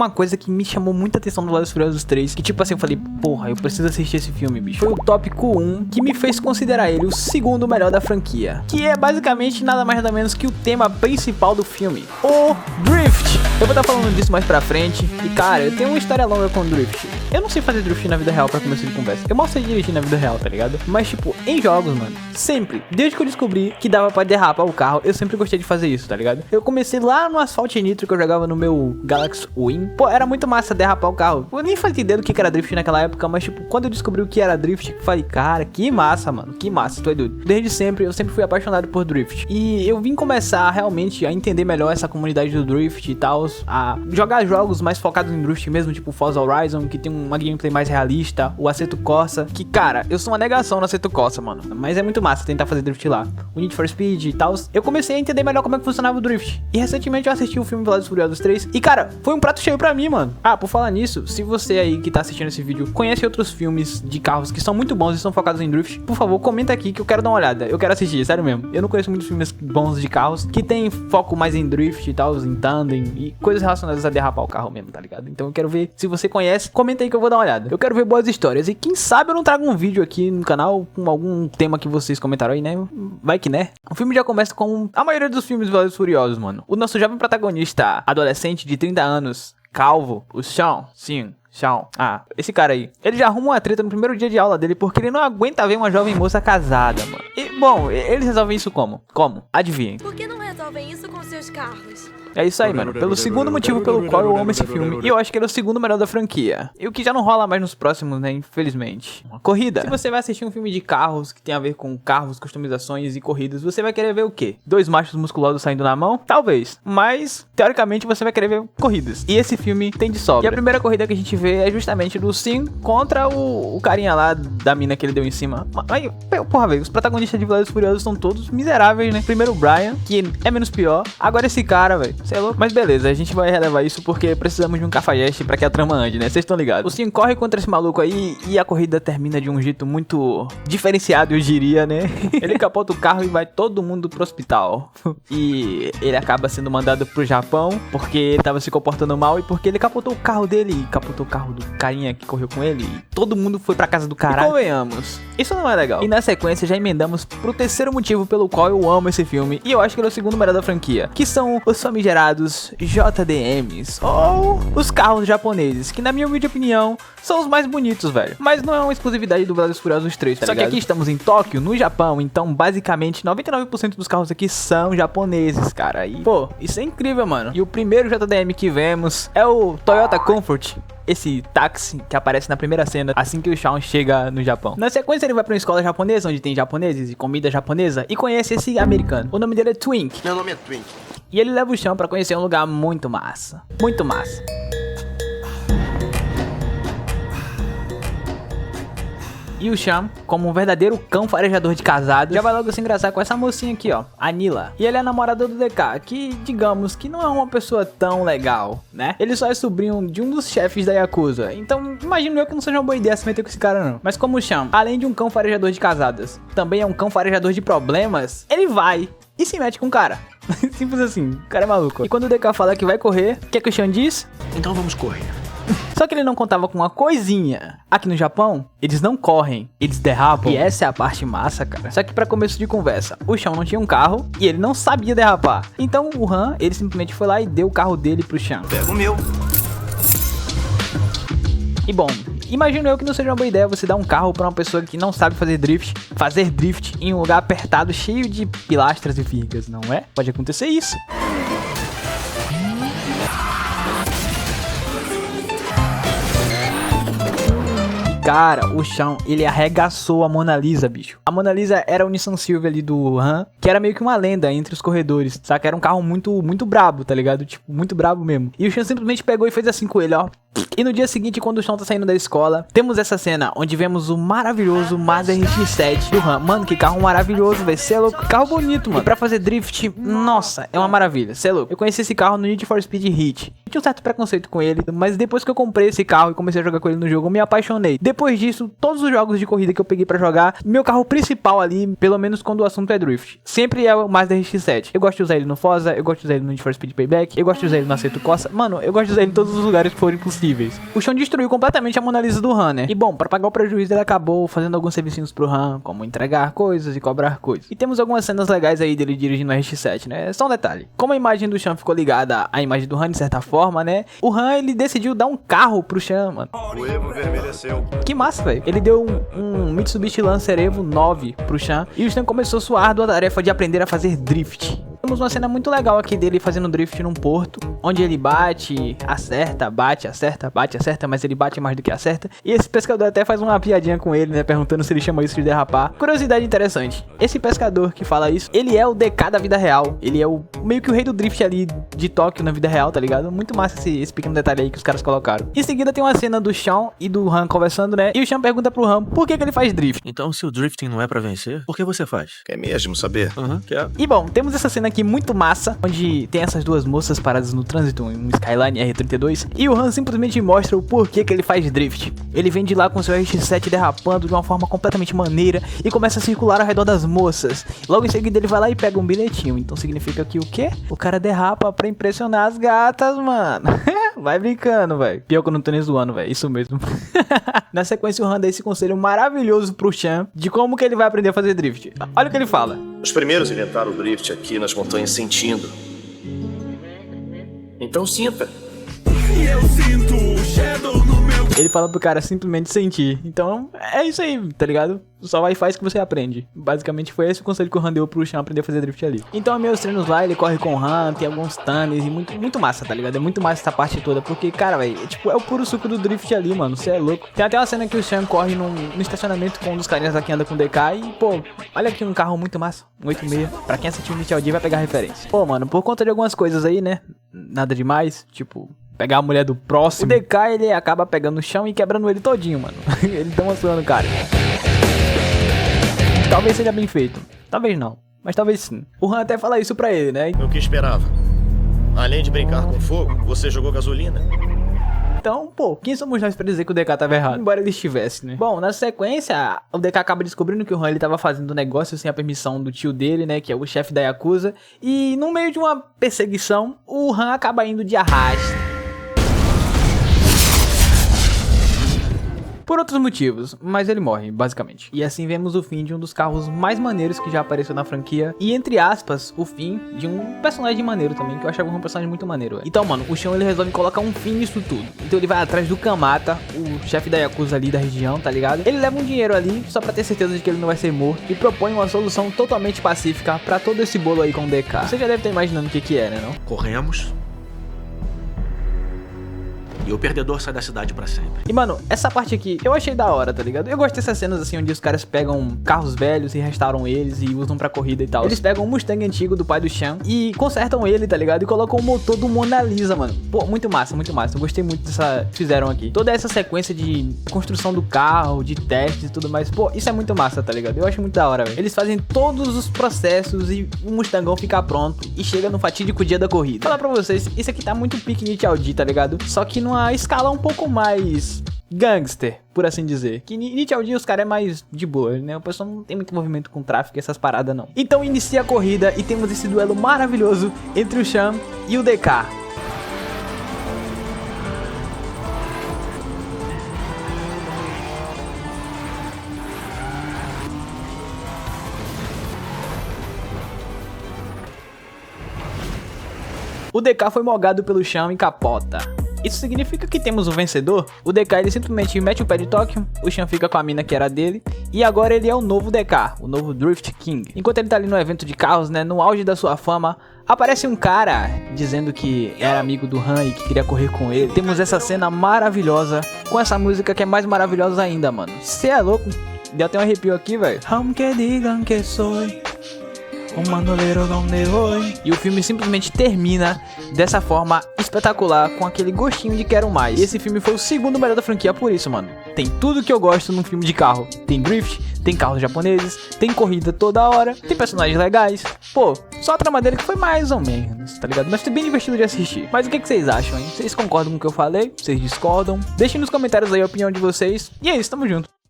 uma coisa que me chamou muita atenção no Velozes e Furiosos 3, que tipo assim, eu falei, porra, eu preciso assistir esse filme, bicho. Foi o tópico 1 que me fez considerar ele o segundo melhor da franquia, que é basicamente nada mais nada menos que o tema principal do filme, o Drift. Eu vou estar falando disso mais pra frente. E cara, eu tenho uma história longa com Drift. Eu não sei fazer Drift na vida real pra começo de conversa. Eu mal sei dirigir na vida real, tá ligado? Mas tipo, em jogos, mano, sempre, desde que eu descobri que dava pra derrapar o carro, eu sempre gostei de fazer isso, tá ligado? Eu comecei lá no Asphalt Nitro que eu jogava no meu Galaxy Win. Pô, era muito massa derrapar o carro. Eu nem fazia ideia do que era Drift naquela época, mas tipo, quando eu descobri o que era Drift, eu falei, cara, que massa, mano, que massa, tu é doido. Desde sempre, eu sempre fui apaixonado por Drift. E eu vim começar realmente a entender melhor essa comunidade do Drift e tal, a jogar jogos mais focados em Drift mesmo, tipo Forza Horizon, que tem uma gameplay mais realista, o Assetto Corsa, que cara, eu sou uma negação no Assetto Corsa, mano, mas é muito massa tentar fazer Drift lá. O Need for Speed e tal, eu comecei a entender melhor como é que funcionava o Drift. E recentemente eu assisti o filme Velozes e Furiosos 3 e cara, foi um prato cheio pra mim, mano. Ah, por falar nisso, se você aí que tá assistindo esse vídeo conhece outros filmes de carros que são muito bons e são focados em Drift, por favor, comenta aqui que eu quero dar uma olhada. Eu quero assistir, sério mesmo. Eu não conheço muitos filmes bons de carros que tem foco mais em Drift e tal, em tandem e coisas relacionadas a derrapar o carro mesmo, tá ligado? Então eu quero ver, se você conhece, comenta aí que eu vou dar uma olhada. Eu quero ver boas histórias e quem sabe eu não trago um vídeo aqui no canal com algum tema que vocês comentaram aí, né? Vai que né? O filme já começa com a maioria dos filmes Velozes e Furiosos, mano. O nosso jovem protagonista, adolescente de 30 anos, calvo, o Sean, sim, Sean. Ah, esse cara aí. Ele já arruma uma treta no primeiro dia de aula dele porque ele não aguenta ver uma jovem moça casada, mano. E, bom, eles resolvem isso como? Como? Adivinhem. Por que não resolvem isso com seus carros? É isso aí, mano. Pelo segundo motivo pelo qual eu amo esse filme. E eu acho que ele é o segundo melhor da franquia. E o que já não rola mais nos próximos, né? Infelizmente. Uma corrida. Se você vai assistir um filme de carros que tem a ver com carros, customizações e corridas, você vai querer ver o quê? Dois machos musculosos saindo na mão? Talvez. Mas, teoricamente, você vai querer ver corridas. E esse filme tem de sobra. E a primeira corrida que a gente vê é justamente do Sim contra o carinha lá da mina que ele deu em cima. Mas, porra, velho, os protagonistas de Velozes e Furiosos são todos miseráveis, né? Primeiro o Brian, que é menos pior. Agora esse cara, velho. Cê é louco? Mas beleza, a gente vai relevar isso porque precisamos de um cafajeste pra que a trama ande, né? Vocês estão ligados. O Sim corre contra esse maluco aí e a corrida termina de um jeito muito diferenciado, eu diria, né? Ele capota o carro e vai todo mundo pro hospital. E ele acaba sendo mandado pro Japão porque ele tava se comportando mal e porque ele capotou o carro dele e capotou o carro do carinha que correu com ele. E todo mundo foi pra casa do caralho. E convenhamos, isso não é legal. E na sequência já emendamos pro terceiro motivo pelo qual eu amo esse filme e eu acho que ele é o segundo melhor da franquia, que são os famigerados JDMs, ou os carros japoneses, que na minha humilde opinião são os mais bonitos, velho. Mas não é uma exclusividade do Velozes e Furiosos 3, tá ligado? Só que aqui estamos em Tóquio, no Japão, então basicamente 99% dos carros aqui são japoneses, cara. E pô, isso é incrível, mano. E o primeiro JDM que vemos é o Toyota Comfort, esse táxi que aparece na primeira cena assim que o Sean chega no Japão. Na sequência ele vai pra uma escola japonesa onde tem japoneses e comida japonesa e conhece esse americano. O nome dele é Twink. Meu nome é Twink. E ele leva o Sean pra conhecer um lugar muito massa. Muito massa. E o Sean, como um verdadeiro cão farejador de casado, já vai logo se engraçar com essa mocinha aqui, ó, a Nila. E ele é namorado do DK, que digamos que não é uma pessoa tão legal, né? Ele só é sobrinho de um dos chefes da Yakuza. Então imagino eu que não seja uma boa ideia se meter com esse cara não. Mas como o Sean, além de um cão farejador de casadas, também é um cão farejador de problemas, ele vai e se mete com o cara. Simples assim, o cara é maluco. E quando o DK fala que vai correr, o que é que o Sean diz? Então vamos correr. Só que ele não contava com uma coisinha. Aqui no Japão, eles não correm, eles derrapam. E essa é a parte massa, cara. Só que pra começo de conversa, o Sean não tinha um carro e ele não sabia derrapar. Então o Han, ele simplesmente foi lá e deu o carro dele pro Sean. Pega o meu. E bom, imagino eu que não seja uma boa ideia você dar um carro pra uma pessoa que não sabe fazer drift em um lugar apertado, cheio de pilastras e vigas, não é? Pode acontecer isso. Cara, o Sean, ele arregaçou a Mona Lisa, bicho. A Mona Lisa era o Nissan Silvia ali do Han, que era meio que uma lenda entre os corredores, sabe? Era um carro muito brabo, tá ligado? Tipo, muito brabo mesmo. E o Sean simplesmente pegou e fez assim com ele, ó. E no dia seguinte, quando o Sean tá saindo da escola, temos essa cena onde vemos o maravilhoso Mazda RX-7 do Han. Mano, que carro maravilhoso, velho. Cê é louco, carro bonito, mano. E pra fazer drift, nossa, é uma maravilha. Cê é louco. Eu conheci esse carro no Need for Speed Heat. Eu tinha um certo preconceito com ele, mas depois que eu comprei esse carro e comecei a jogar com ele no jogo, eu me apaixonei. Depois disso, todos os jogos de corrida que eu peguei pra jogar, meu carro principal ali, pelo menos quando o assunto é drift, sempre é o Mazda RX-7. Eu gosto de usar ele no Forza, eu gosto de usar ele no Need for Speed Payback, eu gosto de usar ele no Aceto Corsa. Mano, eu gosto de usar ele em todos os lugares que forem possíveis. O Sean destruiu completamente a Mona Lisa do Han, né? E bom, pra pagar o prejuízo, ele acabou fazendo alguns servicinhos pro Han, como entregar coisas e cobrar coisas. E temos algumas cenas legais aí dele dirigindo o RX-7, né? Só um detalhe. Como a imagem do Sean ficou ligada à imagem do Han de certa forma, né? O Han, ele decidiu dar um carro pro Sean, mano. O Evo vermelho é seu. Que massa, velho. Ele deu um Mitsubishi Lancer Evo 9 pro Sean. E o Sean começou sua árdua tarefa de aprender a fazer drift. Temos uma cena muito legal aqui dele fazendo drift num porto, onde ele bate, acerta, mas ele bate mais do que acerta. E esse pescador até faz uma piadinha com ele, né, perguntando se ele chama isso de derrapar. Curiosidade interessante, esse pescador que fala isso, ele é o DK da vida real. Ele é meio que o rei do drift ali de Tóquio na vida real, tá ligado? Muito massa esse pequeno detalhe aí que os caras colocaram. Em seguida tem uma cena do Sean e do Han conversando, né, e o Sean pergunta pro Han por que ele faz drift. Então, se o drifting não é pra vencer, por que você faz? Quer mesmo saber? Quero. E bom, temos essa cena aqui muito massa, onde tem essas duas moças paradas no trânsito, um Skyline R32, e o Han simplesmente mostra o porquê que ele faz drift. Ele vem de lá com seu RX-7 derrapando de uma forma completamente maneira e começa a circular ao redor das moças. Logo em seguida ele vai lá e pega um bilhetinho, então significa que o quê? O cara derrapa pra impressionar as gatas, mano. Vai brincando, velho. Pior que eu não tô nem zoando, velho. Isso mesmo. Na sequência, o Han dá esse conselho maravilhoso pro Sean de como que ele vai aprender a fazer drift. Olha o que ele fala. Os primeiros inventaram o drift aqui nas montanhas sentindo. Então sinta. E eu sinto o shadow no meu... Ele fala pro cara simplesmente sentir. Então, é isso aí, tá ligado? Só vai e faz que você aprende. Basicamente foi esse o conselho que o Han deu pro Sean aprender a fazer drift ali. Então, meus treinos lá, ele corre com o Han, tem alguns tunnels e muito massa, tá ligado? É muito massa essa parte toda, porque, cara, velho, é o puro suco do drift ali, mano. Você é louco. Tem até uma cena que o Sean corre no estacionamento com um dos carinhas lá que anda com DK e, pô, olha aqui um carro muito massa, um 86. Pra quem assistiu o Initial D vai pegar referência. Pô, mano, por conta de algumas coisas aí, né? Nada demais, tipo... pegar a mulher do próximo. O DK, ele acaba pegando o chão e quebrando ele todinho, mano. Ele tá mostrando, cara. Talvez seja bem feito. Talvez não. Mas talvez sim. O Han até fala isso pra ele, né? O que esperava? Além de brincar com fogo, você jogou gasolina. Então, pô, quem somos nós pra dizer que o DK tava errado? Embora ele estivesse, né? Bom, na sequência, o DK acaba descobrindo que o Han, ele tava fazendo negócio sem a permissão do tio dele, né? Que é o chefe da Yakuza. E no meio de uma perseguição, o Han acaba indo de arraste. Por outros motivos, mas ele morre, basicamente. E assim vemos o fim de um dos carros mais maneiros que já apareceu na franquia. E entre aspas, o fim de um personagem maneiro também, que eu achava um personagem muito maneiro, véio. Então, mano, o Sean, ele resolve colocar um fim nisso tudo. Então ele vai atrás do Kamata, o chefe da Yakuza ali da região, tá ligado? Ele leva um dinheiro ali, só pra ter certeza de que ele não vai ser morto. E propõe uma solução totalmente pacífica pra todo esse bolo aí com o DK. Você já deve estar imaginando o que é, né, não? Corremos. E o perdedor sai da cidade pra sempre. E mano, essa parte aqui eu achei da hora, tá ligado? Eu gosto dessas cenas assim, onde os caras pegam carros velhos e restauram eles e usam pra corrida e tal. Eles pegam um Mustang antigo do pai do Sean e consertam ele, tá ligado? E colocam o motor do Mona Lisa, mano. Pô, muito massa, muito massa. Eu gostei muito dessa que fizeram aqui. Toda essa sequência de construção do carro, de testes e tudo mais. Pô, isso é muito massa, tá ligado? Eu acho muito da hora, velho. Eles fazem todos os processos e o Mustangão fica pronto e chega no fatídico dia da corrida. Vou falar pra vocês, isso aqui tá muito pique Initial D, tá ligado? Só que numa escala um pouco mais gangster, por assim dizer. Que Initial D os caras é mais de boa, né? O pessoal não tem muito movimento com tráfico e essas paradas, não. Então inicia a corrida e temos esse duelo maravilhoso entre o Sean e o DK. O DK foi mogado pelo Sean e capota. Isso significa que temos um vencedor? O DK, ele simplesmente mete o pé de Tóquio, o Sean fica com a mina que era dele, e agora ele é o novo DK, o novo Drift King. Enquanto ele tá ali no evento de carros, né, no auge da sua fama, aparece um cara dizendo que era amigo do Han e que queria correr com ele. Temos essa cena maravilhosa, com essa música que é mais maravilhosa ainda, mano. Cê é louco, deu até um arrepio aqui, velho. Aunque digan que soy O manoleiro não errou. E o filme simplesmente termina dessa forma espetacular, com aquele gostinho de quero mais. E esse filme foi o segundo melhor da franquia por isso, mano. Tem tudo que eu gosto num filme de carro. Tem drift, tem carros japoneses, tem corrida toda hora, tem personagens legais. Pô, só a trama dele que foi mais ou menos, tá ligado? Mas foi bem divertido de assistir. Mas o que vocês acham, hein? Vocês concordam com o que eu falei? Vocês discordam? Deixem nos comentários aí a opinião de vocês. E é isso, tamo junto.